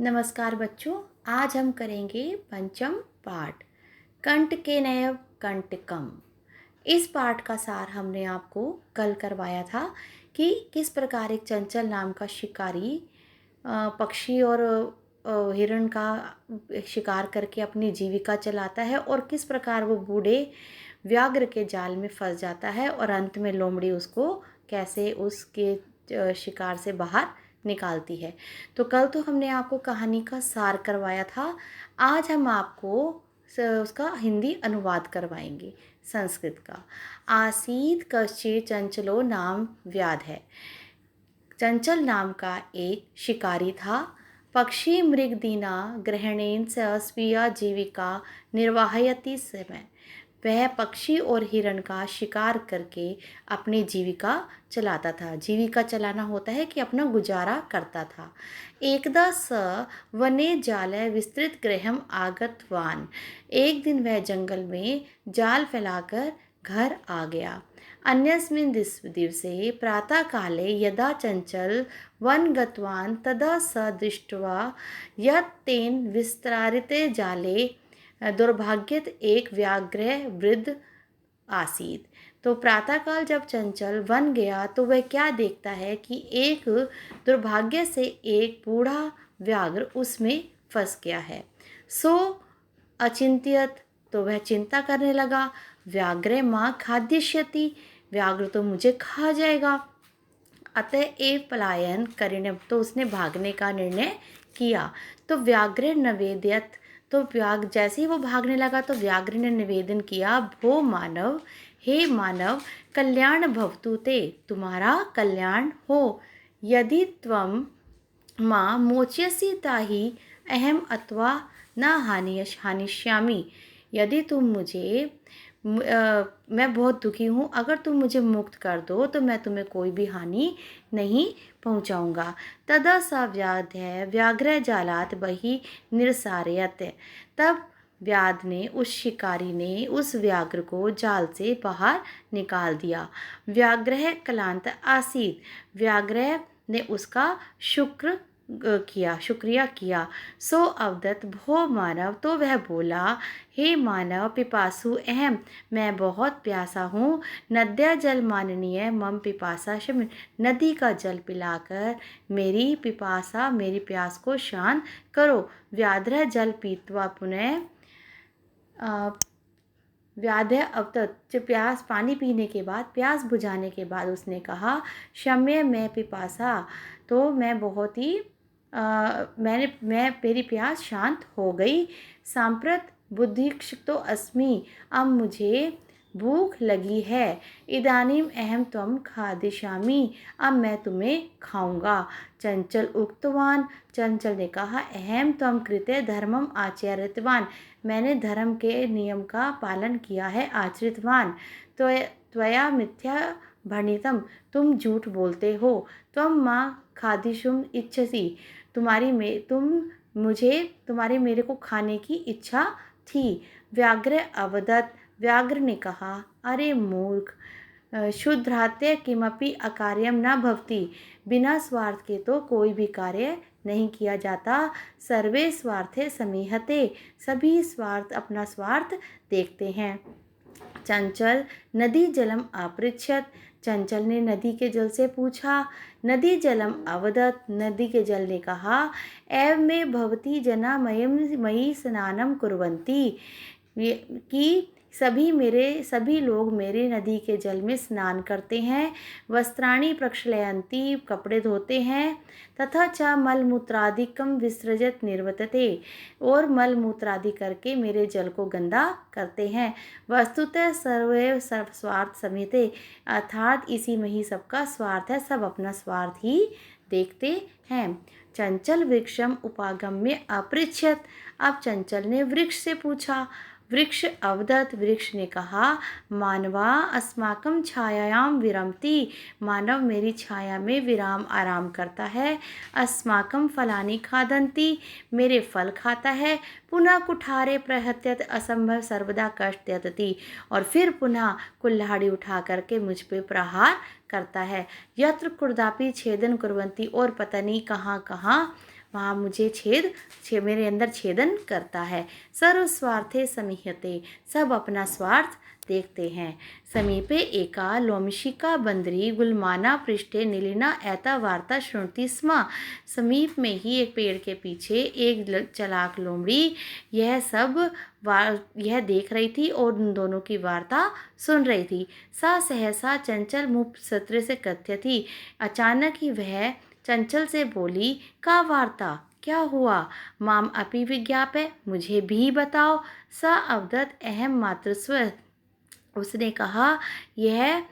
नमस्कार बच्चों। आज हम करेंगे पंचम पाठ कंट के नयव कंटकम। इस पाठ का सार हमने आपको कल करवाया था कि किस प्रकार एक चंचल नाम का शिकारी पक्षी और हिरण का शिकार करके अपनी जीविका चलाता है और किस प्रकार वो बूढ़े व्याघ्र के जाल में फंस जाता है और अंत में लोमड़ी उसको कैसे उसके शिकार से बाहर निकालती है। तो कल तो हमने आपको कहानी का सार करवाया था। आज हम आपको उसका हिंदी अनुवाद करवाएंगे संस्कृत का। आसीत कश्चित् चंचलो नाम व्याध है। चंचल नाम का एक शिकारी था। पक्षी मृगदीना ग्रहणेन स स्वीया जीविका निर्वाहयति समय वह पक्षी और हिरण का शिकार करके अपनी जीविका चलाता था। जीविका चलाना होता है कि अपना गुजारा करता था। एकदा स वने जाले विस्तृत गृहम आगतवान। एक दिन वह जंगल में जाल फैलाकर घर आ गया। अन्यस्मिन् दिवसे प्रातःकाले यदा चंचल वन गतवान तदा स दृष्ट्वा यत् तेन विस्तारिते जाले दुर्भाग्यत एक व्याघ्र वृद्ध आसीत। तो प्रातःकाल जब चंचल वन गया तो वह क्या देखता है कि एक दुर्भाग्य से एक बूढ़ा व्याघ्र उसमें फंस गया है। सो अचिंत्यत, तो वह चिंता करने लगा। व्याघ्र माँ खाद्यष्यति, व्याघ्र तो मुझे खा जाएगा। अतएव पलायन करिणम, तो उसने भागने का निर्णय किया। तो व्याघ्र नवेद्यत, तो व्याघ्र जैसे ही वो भागने लगा तो व्याघ्र ने निवेदन किया, भो मानव, हे मानव, कल्याण भवतु ते, तुम्हारा कल्याण हो। यदि त्वं मां मोचयसि ताहि अहम अथवा न हानिष्यामि। यदि तुम मुझे मैं बहुत दुखी हूँ, अगर तुम मुझे मुक्त कर दो तो मैं तुम्हें कोई भी हानि नहीं पहुँचाऊँगा। तदा सा व्याघ्र जालात बहि निरसारयत, तब व्याध ने, उस शिकारी ने उस व्याघ्र को जाल से बाहर निकाल दिया। व्याघ्र कलांत आसीत, व्याघ्र ने उसका शुक्रिया किया। सो अवदत भो मानव, तो वह बोला, हे मानव, पिपासु अहम, मैं बहुत प्यासा हूँ। नद्या जल माननीय मम पिपासा शम, नदी का जल पिलाकर मेरी प्यास को शांत करो। व्याघ्र जल पीतवा पुनः व्याध्य अवतत, जो प्यास पानी पीने के बाद, प्यास बुझाने के बाद उसने कहा, क्षम्य मैं पिपासा, तो मैं बहुत ही मेरी प्यास शांत हो गई। सांप्रत बुद्धिक्षितो अस्मि, अब मुझे भूख लगी है। इदानीम अहम त्वं खादिष्यामि, अब मैं तुम्हें खाऊंगा। चंचल उक्तवान, चंचल ने कहा, अहम त्वं कृते धर्मम आचरितवान, मैंने धर्म के नियम का पालन किया है, आचरितवान। तो त्वया मिथ्या भणितम, तुम झूठ बोलते हो। त्वं मां खादिशुम इच्छसि, तुम्हारी मेरे को खाने की इच्छा थी। व्याघ्र अवदत, व्याघ्र ने कहा, अरे मूर्ख, शुद्धात्य किमपि अकार्यम न भवति, बिना स्वार्थ के तो कोई भी कार्य नहीं किया जाता। सर्वे स्वार्थे समीहते, सभी अपना स्वार्थ देखते हैं। चंचल नदी जलम अपृच्छत, चंचल ने नदी के जल से पूछा। नदी जलम अवदत, नदी के जल ने कहा, एव में भवती जना मयि स्नानम कुर्वन्ति, कि सभी लोग मेरे नदी के जल में स्नान करते हैं। वस्त्राणि प्रक्षालयन्ति, कपड़े धोते हैं। तथा च मलमूत्रादिकम विसृजत निर्वर्तते, और मल मूत्रादि करके मेरे जल को गंदा करते हैं। वस्तुतः सर्वे स्वार्थ समिते, अर्थात इसी में ही सबका स्वार्थ है, सब अपना स्वार्थ ही देखते हैं। चंचल वृक्षम उपागम्य अपृच्छत, अब चंचल ने वृक्ष से पूछा। वृक्ष अवदत, वृक्ष ने कहा, मानवा अस्माकं छायायां विरमति, मानव मेरी छाया में विराम आराम करता है। अस्माकं फलानि खादन्ति, मेरे फल खाता है। पुनः कुठारे प्रहत्यत असंभव सर्वदा कष्ट यतति, और फिर पुनः कुल्हाड़ी उठा करके मुझ पे प्रहार करता है। यत्र कुर्दापि छेदन कुर्वन्ति, और पता नहीं कहाँ कहाँ वहाँ मुझे मेरे अंदर छेदन करता है। सर्वस्वार्थे समीहते, सब अपना स्वार्थ देखते हैं। समीपे एका लोमशिका बंदरी गुलमाना पृष्ठे नीलिना ऐता वार्ता श्रृणती स्म। समीप में ही एक पेड़ के पीछे एक चलाक लोमड़ी यह देख रही थी और उन दोनों की वार्ता सुन रही थी। सा सहसा चंचल मुख सत्र से कथ्य थी। अचानक ही वह चंचल से बोली, का वार्ता, क्या हुआ? माम अपि विज्ञापय, मुझे भी बताओ। स अवदत अहम मातृस्व, उसने कहा यह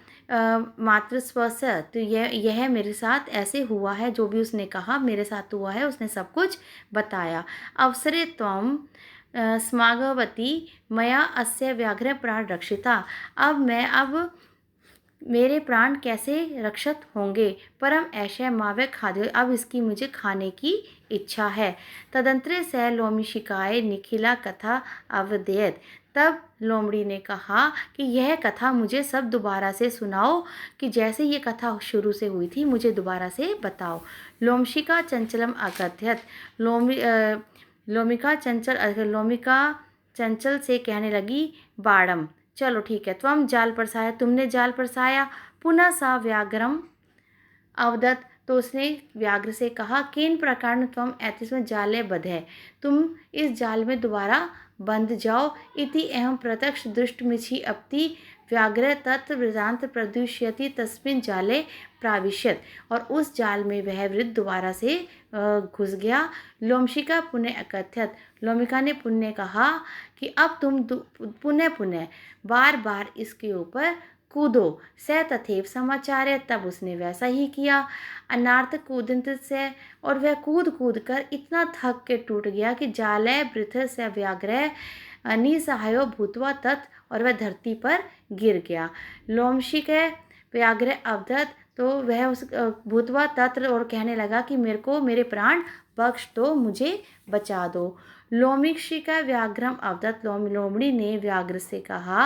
मातृस्व से, तो यह मेरे साथ ऐसे हुआ है, जो भी उसने कहा मेरे साथ हुआ है, उसने सब कुछ बताया। अवसरे त्वम स्मागवती मया अस्य व्याघ्र प्राण रक्षिता, अब मेरे प्राण कैसे रक्षित होंगे? परम ऐशे मावे खाद्य, अब इसकी मुझे खाने की इच्छा है। तदंतरे स लोमशिकाय निखिला कथा अवदेयत, तब लोमड़ी ने कहा कि यह कथा मुझे सब दोबारा से सुनाओ, कि जैसे ये कथा शुरू से हुई थी मुझे दोबारा से बताओ। लोमशिका चंचलम अकथयत, लोमिका चंचल से कहने लगी, बाड़म, चलो ठीक है, त्वम जाल परसाया, तुमने जाल परसाया। पुनः सा व्याघ्रम अवदत, तो उसने व्याघ्र से कहा, केन प्रकार त्वम एतिस्म जाले बधे, तुम इस जाल में दोबारा बंध जाओ। इति एवं प्रत्यक्ष दृष्टमिछि अपति व्याघ्र तत् वृतांत प्रदुष्यति तस्मिन् जाले प्राविशत, और उस जाल में वह वृद्ध दोबारा से घुस गया। लोमशिका पुनः अकथयत, लोमिका ने पुण्य कहा कि अब तुम पुनः बार बार इसके ऊपर कूदो। स तथैव समाचार्य, तब उसने वैसा ही किया। अनार्थ कूदंत से, और वह कूद कूद कर इतना थक के टूट गया कि जालय वृथ से व्याघ्र निसहायो भूतवा तत्, और वह धरती पर गिर गया। लोमशिक व्याघ्र अवदत, तो वह उस भूतवा तत्र, और कहने लगा कि मेरे प्राण बख्श दो, मुझे बचा दो। लोमिशिका व्याघ्रम अवदत, लोमड़ी ने व्याघ्र से कहा,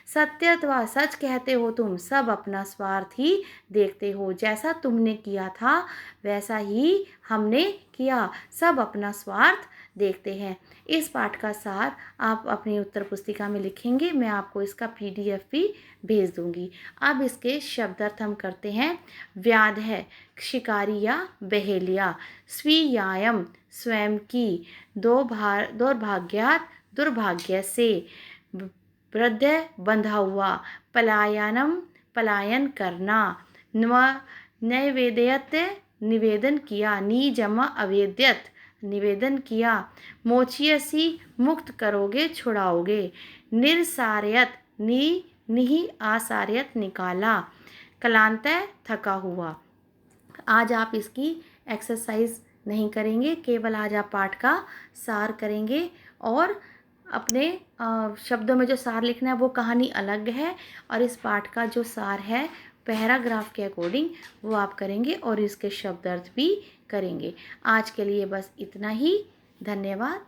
सत्यत्वा, सच कहते हो तुम, सब अपना स्वार्थ ही देखते हो। जैसा तुमने किया था वैसा ही हमने किया, सब अपना स्वार्थ देखते हैं। इस पाठ का सार आप अपनी उत्तर पुस्तिका में लिखेंगे, मैं आपको इसका PDF भी भेज दूंगी। अब इसके शब्दार्थ हम करते हैं। व्याध है, शिकारी या बहेलिया। स्वीयायम, स्वयं की। दुर्भाग्यात, दुर्भाग्य से। वृद्ध, बंधा हुआ। पलायनम, पलायन करना। नैवेद्यत, निवेदन किया। निजमा, अवेद्यत, निवेदन किया। मोचियसी, मुक्त करोगे, छुड़ाओगे। निरसार्यत, निहि आसार्यत, निकाला। कलांतय, थका हुआ। आज आप इसकी एक्सरसाइज नहीं करेंगे, केवल आज आप पाठ का सार करेंगे, और अपने शब्दों में जो सार लिखना है वो कहानी अलग है, और इस पाठ का जो सार है पैराग्राफ के अकॉर्डिंग वो आप करेंगे, और इसके शब्दार्थ भी करेंगे। आज के लिए बस इतना ही। धन्यवाद।